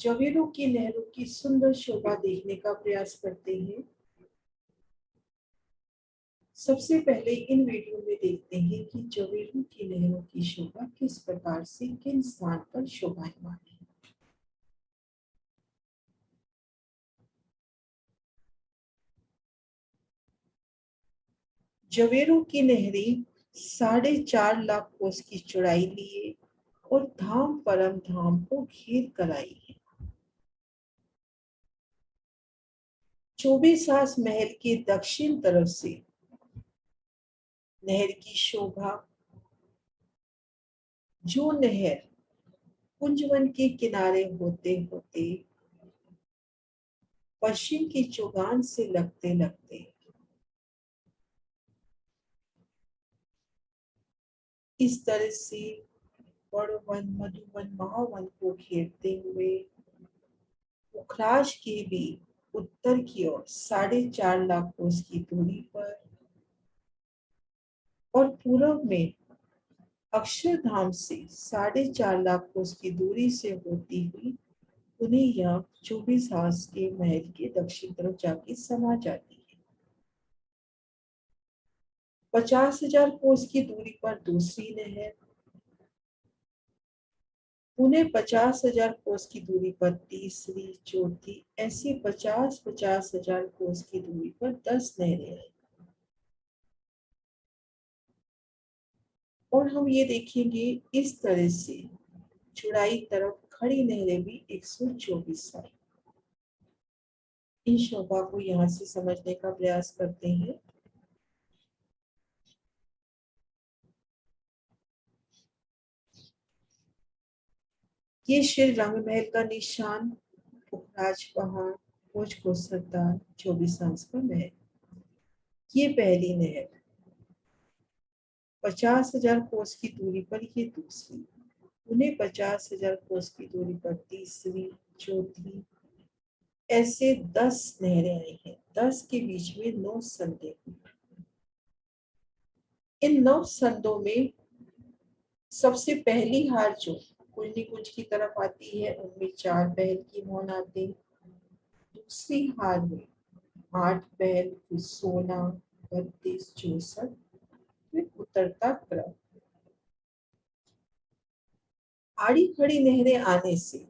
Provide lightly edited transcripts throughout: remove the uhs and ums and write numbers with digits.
जवेरों की नहरों की सुंदर शोभा देखने का प्रयास करते हैं। सबसे पहले इन वीडियो में देखते हैं कि जवेरों की नहरों की शोभा किस प्रकार से किन स्थान पर शोभायमान है। जवेरों की नहरें 4.5 लाख कोस की चौड़ाई लिए और धाम परम धाम को घेर कर आई है। 24 सास महल के दक्षिण तरफ से नहर की शोभा, जो नहर कुंजवन के किनारे होते होते पश्चिम की चौगान से लगते लगते इस तरह से बड़वन, मधुवन, महावन को घेरते हुए उखराज के भी उत्तर की ओर 4.5 लाख कोस की दूरी पर और पूर्व में अक्षरधाम से 4.5 लाख कोस की दूरी से होती हुई उन्हें यह 24 हास के महल के दक्षिण तरफ जाके समा जाती है। 50,000 कोस की दूरी पर दूसरी नहर, उन्हें 50,000 कोस की दूरी पर तीसरी, चौथी, ऐसी 50,000 कोस की दूरी पर 10 नहरें आई। और हम ये देखेंगे इस तरह से चौड़ाई तरफ खड़ी नहरें भी 124 आई। इन शोभा को यहाँ से समझने का प्रयास करते हैं। ये श्री रंगमहल का निशान, पुखराज पहाड़, भोज को सरदार, 24 आंस का महल। ये पहली नहर, 50,000 कोस की दूरी पर ये दूसरी, उन्हें 50,000 कोस की दूरी पर तीसरी, चौथी, ऐसे 10 नहरें आई हैं। 10 के बीच में 9 संधे। इन 9 संधों में सबसे पहली हार जो कुंजनी कुंज की तरफ आती है उनमें 4 पहल की मोहन आते। दूसरी हार में 8 पहल, फिर 16, 32, 64, फिर उतरता क्रम। आड़ी खड़ी नहरें आने से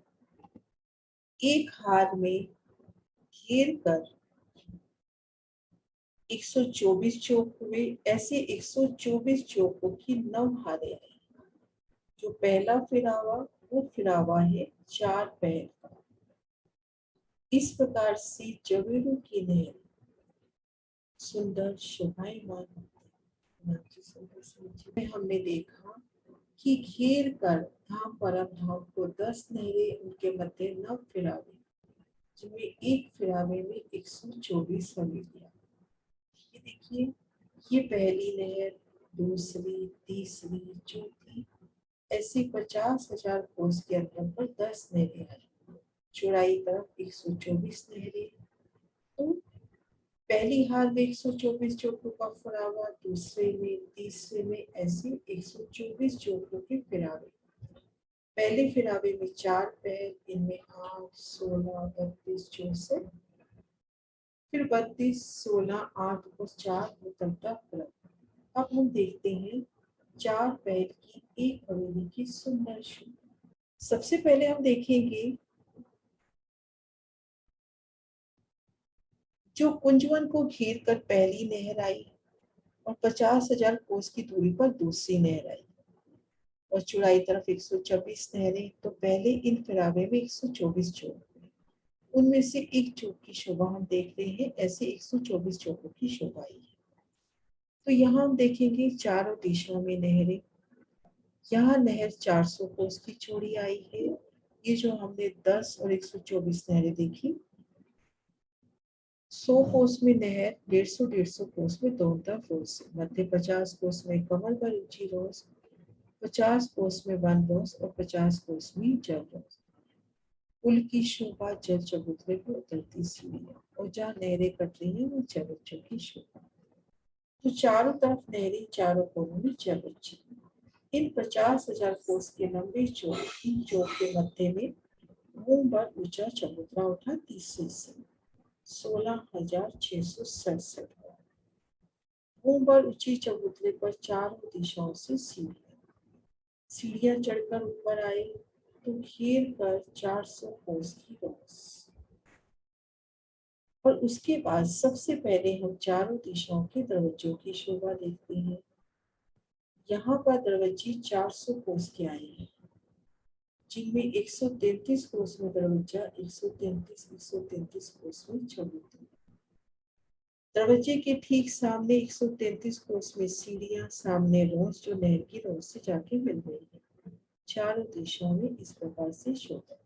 एक हार में घेर कर 124 चौक हुए। ऐसे 124 चौकों की 9 हारें आई। जो पहला फिरावा वो फिरावा है 4 पहल का। इस प्रकार से जवेरों की नहर सुंदर शोभायमान में हमने देखा कि घेर कर धाम परम धाम को 10 नहरें, उनके मध्य 9 फिरावे, जिनमें एक फिरावे में 124 हमें दिया। ये देखिए, ये पहली नहर, दूसरी, तीसरी, चौथी, ऐसे 50,000 कोस के अंतर पर 10 नहरें आई। चौड़ाई तरफ 124 नहरें। तो पहली हार में 124 चौकों का फिरावा, दूसरे में, तीसरे में, ऐसे 124 चौकों के फिरावे। पहले फिरावे में 4 पहल, इनमें 8, 16, 32, 64, फिर 32, 16, 8 और 4 उतरता क्रम। अब हम देखते हैं 4 पहल की एक हवेली की सुंदर शोभा। सबसे पहले हम देखेंगे जो कुंजवन को घेर कर पहली नहर आई और 50,000 कोस की दूरी पर दूसरी नहर आई और चौड़ाई तरफ 124 नहरें। तो पहले इन फिरावे में 124 चौक हुए। उनमें से एक चौक की शोभा हम देख रहे हैं। ऐसे 124 चौकों की शोभा आई है। तो यहाँ हम देखेंगे चारों दिशाओं में नहरें। यहाँ नहर 400 कोस की चौड़ी आई है। ये जो हमने 10 और 124 नहरें देखी, 100 कोस में नहर, 150 कोस में दोनता रोज, मध्य 50 कोस में कमल पर ऊंची रोज, 50 कोस में वन रोज और 50 कोस में जल रोज। पुल की शोभा जल चबूतरे पर उतरती सीढ़ियां, और जहाँ नहरें कट रही है वो जल बच्चों की शोभा। तो चारों तरफ नहरें, चारों कोनों में जल बच्चे। इन 50,000 कोस के लंबे चौक, इन चौक के मध्य में भूम पर ऊंचा चबूतरा उठा 30 से 16,667। भूम पर ऊंची चबूतरे पर चारों दिशाओं से सीढ़ियां चढ़कर ऊपर आए तो घेर कर 400 कोस की रोस। और उसके बाद सबसे पहले हम चारों दिशाओं के दरवाजों की शोभा देखते हैं। यहाँ पर दरवाजे 400 कोस के आए हैं, जिनमें 133 कोस में दरवाजा, 133 कोस में चबूतरा। दरवाजे के ठीक सामने 133 कोस में सीढ़ियां, सामने रोज जो नहर की रोज से जाके मिल रही है। चारों दिशाओं में इस प्रकार से शोभा।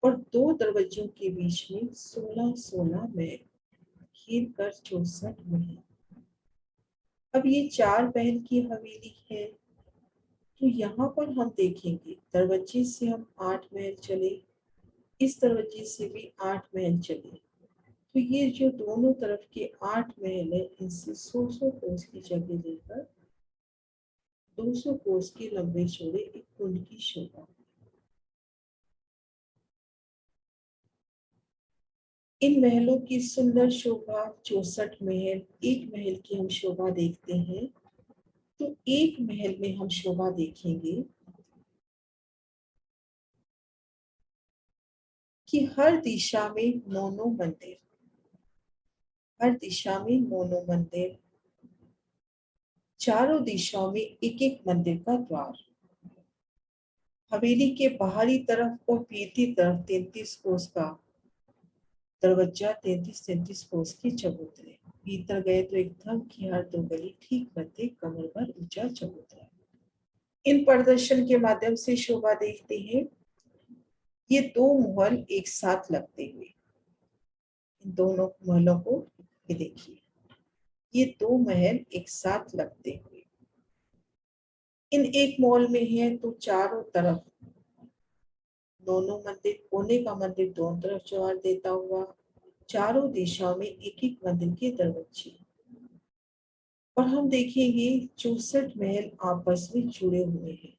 और दो दरवाजों के बीच में 16-16 में घेर कर 64 महल। अब ये 4 महल की हवेली है। तो यहाँ पर हम देखेंगे दरवाजे से हम 8 महल चले, इस दरवाजे से भी 8 महल चले, तो ये जो दोनों तरफ के 8 महल है, इनसे 100 कोस की जगह लेकर 200 कोस के लंबे चौड़े एक कुंड की शोभा। इन महलों की सुंदर शोभा 64 महल। एक महल की हम शोभा देखते हैं, तो एक महल में हम शोभा देखेंगे कि हर दिशा में 9 मंदिर, हर दिशा में 9 मंदिर, चारों दिशाओं में एक एक मंदिर का द्वार। हवेली के बाहरी तरफ और भीतरी तरफ 33 कोस का दरवाजा, 33 कोस की चबूतरे। भीतर गए तो एक थम की हर 2 गली ठीक मध्य कमर भर ऊंचा चबूतरा। इन प्रदर्शन के माध्यम से शोभा देखते हैं। ये 2 महल एक साथ लगते हुए, इन दोनों महलों को ये देखिए, ये 2 महल एक साथ लगते हुए इन एक मॉल में है। तो चारों तरफ दोनों मंदिर, कोने का मंदिर दोनों तरफ जवार देता हुआ, चारों दिशाओं में एक एक मंदिर के दरवाजे। और हम देखेंगे 64 महल आपस में जुड़े हुए हैं।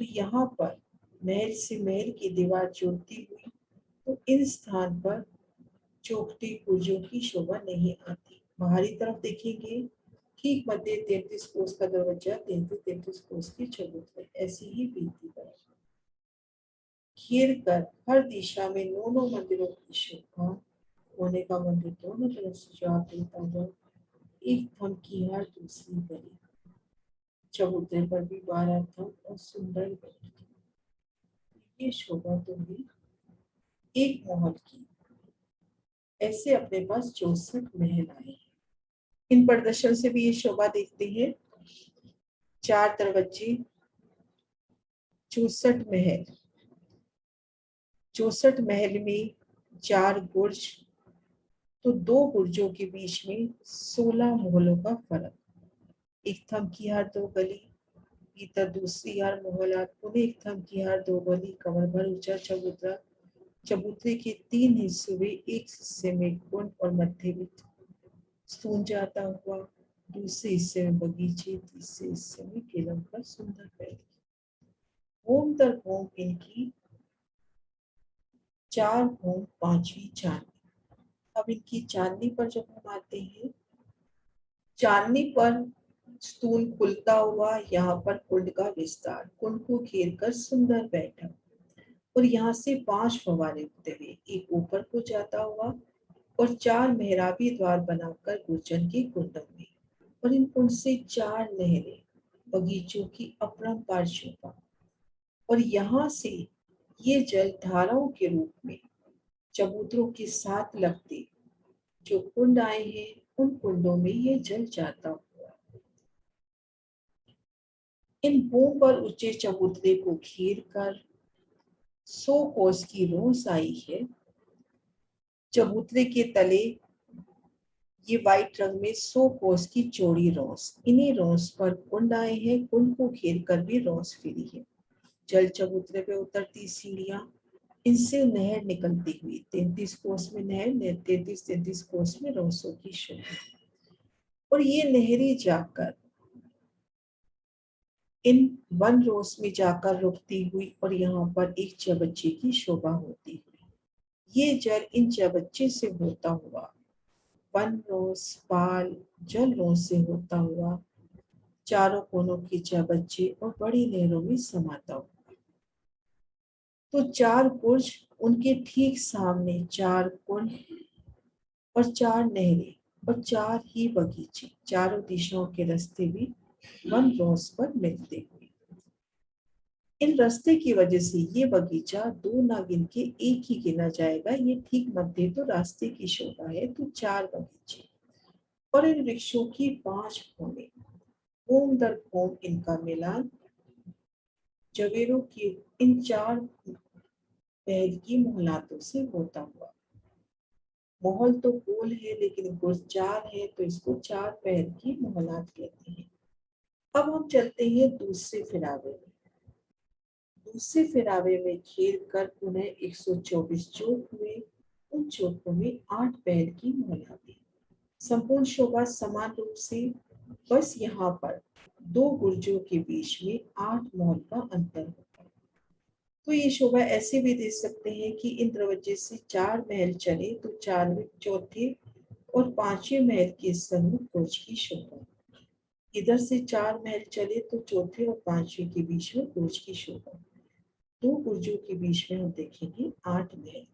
तो यहाँ पर महल से महल की दीवार जुड़ती हुई, तो इन स्थान पर चौखटी पुर्जों की शोभा नहीं आती। बाहरी तरफ देखेंगे ठीक मध्य 33 कोस का दरवाजा, 33 कोस की चबूतरे, ऐसी ही बीती तरफ घेर कर हर दिशा में 9 मंदिरों की शोभा। कोने का मंदिर दोनों तरफ से जवाब देता हुआ, एक थम की हर दूसरी गली, चबूतरे पर भी 12 थम और सुंदर गली। ये शोभा तो हुई एक महल की। ऐसे अपने पास 64 महल आए। इन प्रदर्शन से भी ये शोभा देखते हैं। 4 दरवाजे, 64 महल, 64 महल में 4 बुर्ज, तो 2 बुर्जों के बीच में 16 मोहलों का फर्क। एक थम की हर 2 गली, भीतर दूसरी हर मोहलात, पुनः एक थम की हर 2 गली, कमर भर ऊंचा चबूतरा। चबूतरे के 3 हिस्सों में, एक हिस्से में कुंड और मध्य में सून जाता हुआ, दूसरे हिस्से में बगीचे, तीसरे हिस्से में केलम का सुंदर पेड़। होम दर होम इनकी 4 होम, 5वीं चांदनी। अब इनकी चांदनी पर जब हम आते हैं, चांदनी पर स्तूल खुलता हुआ, यहाँ पर कुंड का विस्तार, कुंड को घेर कर सुंदर बैठक, और यहाँ से 5 फव्वारे उठते हुए, एक ऊपर को जाता हुआ और 4 मेहराबी द्वार बनाकर गुर्जन के कुंडों में, और इन कुंड से 4 नहरें, बगीचों की अपरंपार शोभा। और यहाँ से ये जल धाराओं के रूप में चबूतरों के साथ लगते जो कुंड आए हैं, उन कुंडों में ये जल जाता हुआ इन भूम पर ऊंचे चबूतरे को घेर कर 100 कोस की रोस आई है। चबूतरे के तले ये व्हाइट रंग में 100 कोस की चौड़ी रोस, इन्हीं रोस पर कुंड आए हैं। कुंड को घेर कर भी रोस फिरी है। जल चबूतरे पे उतरती सीढ़ियां, इनसे नहर निकलती हुई 33 कोस में नहर, 33 कोस में रोसों की शोभा। और ये नहरें जाकर इन वन रोज में जाकर रुकती हुई और यहाँ पर एक चबच्चे की शोभा होती हुई। ये जल इन चबच्चे से होता हुआ वन रोज पाल जल रोज से होता हुआ चारों कोनों के चबच्चे और बड़ी नहरों में समाता हुआ। तो चार बुर्ज, उनके ठीक सामने चार कुंड और चार नहरें और चार ही बगीचे, चारों दिशाओं के रास्ते भी वन रोज पर मिलते हुए। इन रास्ते की वजह से ये बगीचा दो ना गिन के एक ही गिना जाएगा। ये ठीक मध्य तो रास्ते की शोभा है, तो चार बगीचे और इन वृक्षों की 5 भूमि, भूम दर भूम इनका मिलान जवेरों की इन चार पहल की मोहलातों से होता हुआ। मोहल तो गोल है लेकिन गोल चार है, तो इसको चार पहल की मोहलात कहते हैं। अब हम चलते हैं दूसरे फिरावे में। दूसरे फिरावे में खेल कर पुनः 124 चौक हुए। उन चौकों में 8 पहल की मोहलातें, संपूर्ण शोभा समान रूप से, बस यहाँ पर दो गुर्जों के बीच में 8 मोहल का अंतर होता है। तो ये शोभा ऐसे भी दे सकते हैं कि इन दरवाजे से 4 महल चले तो चारवें, चौथे और पांचवें महल के सम्मुख गुर्ज की शोभा। इधर से 4 महल चले तो चौथे और पांचवें के बीच में गुर्ज की शोभा। दो गुर्जों के बीच में हम देखेंगे 8 महल,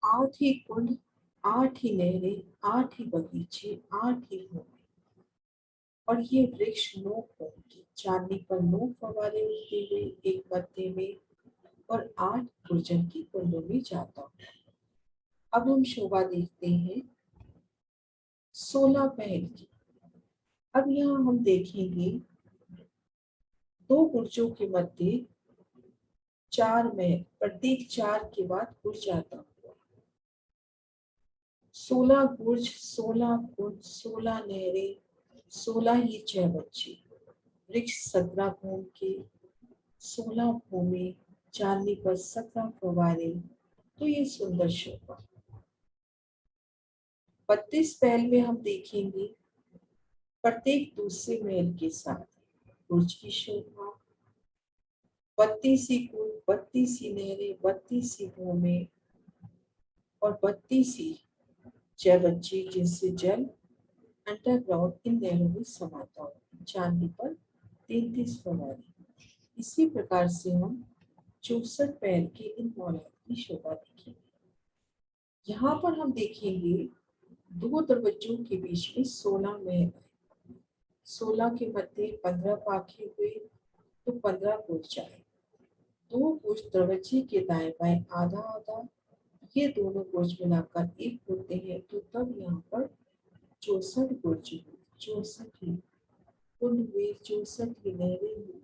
8 ही कुंड, 8 ही नहरें, 8 ही बगीचे, 8 ही भूमि और ये वृक्ष 9 फूल की, चांदनी पर 9 फव्वारे उठते हुए एक मध्य में और 8 गुर्जन की कुंडों में जाता हूँ। अब हम शोभा देखते हैं 16 महल की। अब यहाँ हम देखेंगे दो गुर्जों के मध्य 4 महल, प्रत्येक 4 के बाद गुर्ज आता हुआ। 16 गुर्ज, 16 कुंड, 16 नहरें, 16 ही चौबच्चे, वृक्ष 17 भूम के, 16 भूमि, चांदनी पर 17 फव्वारे। तो ये सुंदर शोभा। 32 महल में हम देखेंगे प्रत्येक दूसरे महल के साथ बुर्ज की शोभा, 32 ही कुंड, 32 ही नहरें, 32 ही भूमि और 32 ही चौबच्चे, जिनसे जल अंडरग्राउंड इन नहरों में समाता हो। चांदनी पर 33 फव्वारे। इसी प्रकार से हम 64 महल के इन मौलाद की शोभा देखेंगे। यहाँ पर हम देखेंगे दो दरवाजों के बीच में 16 महल, 16 के मध्य 15 पाखे हुए तो 15 बुर्ज आए। दो बुर्ज दरवाजे के दाएं बाएं आधा आधा, ये दोनों बुर्ज मिलाकर एक होते हैं, तो तब यहाँ पर 64 बुर्ज हुए, 64 ही कुंड हुए, 64 ही नहरें हुई,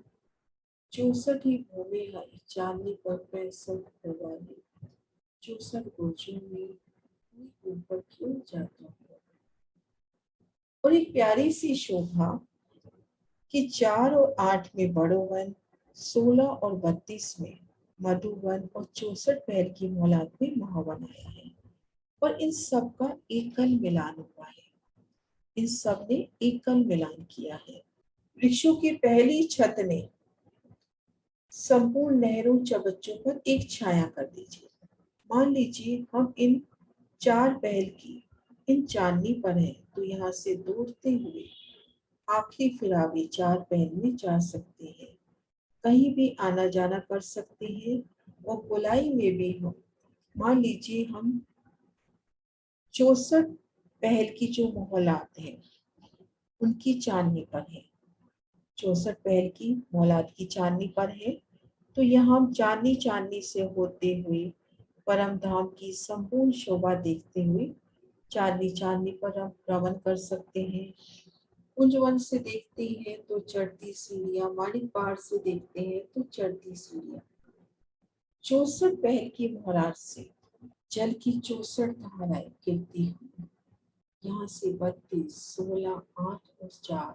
64 ही भूमि आई, चांदनी पर 65 फव्वारे, 64 बुर्जों में ऊपर की ओर जाता हुआ। और एक प्यारी सी शोभा कि 4 और 8 में बड़ो वन, 16 और 32 में मधुवन और 64 महल की मोहलात में महावन आया है। और इन सब का एकल मिलान हुआ है, इन सब ने एकल मिलान किया है। वृक्षों की पहली छत ने संपूर्ण नहरों चबच्चों पर एक छाया कर दीजिए। मान लीजिए हम इन 4 पहल की इन चांदनी पर है, तो यहाँ से दौड़ते हुए आखिरी फिरावे 4 पहल में जा सकते हैं, कहीं भी आना जाना कर सकते हैं। और गोलाई में भी हम मान लीजिए हम 64 पहल की जो मोहलात हैं उनकी चांदनी पर है, 64 पहल की मोहलात की चांदनी पर है, तो यहाँ हम चांदनी चांदनी से होते हुए परम धाम की संपूर्ण शोभा देखते हुए चांदनी चांदनी पर हम भ्रमण कर सकते हैं। कुंजवन से देखते हैं तो चढ़ती सीढ़ियां, माणिक पहाड़ से देखते हैं तो चढ़ती सीढ़ियां, 64 पहल की मोहरात से जल की 64 धाराएं गिरती हुई, यहाँ से 32, 16, 8 और 4,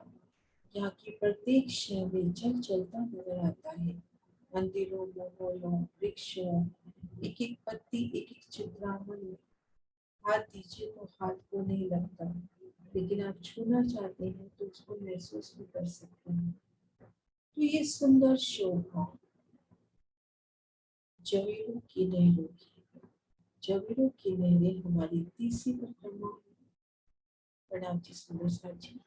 यहाँ की प्रत्येक शय में जल चलता नजर आता है। मंदिरों, महलों, वृक्षों, एक एक पत्ती, एक एक चित्रावन में हाथ दीजिए तो हाथ को नहीं लगता, लेकिन आप छूना चाहते हैं तो उसको महसूस भी कर सकते हैं। तो ये सुंदर शोभा जवेरों की लहरों की, जवेरों की लहरें हमारी तीसरी परिक्रमा। प्रणाम जी सुंदर साथ जी।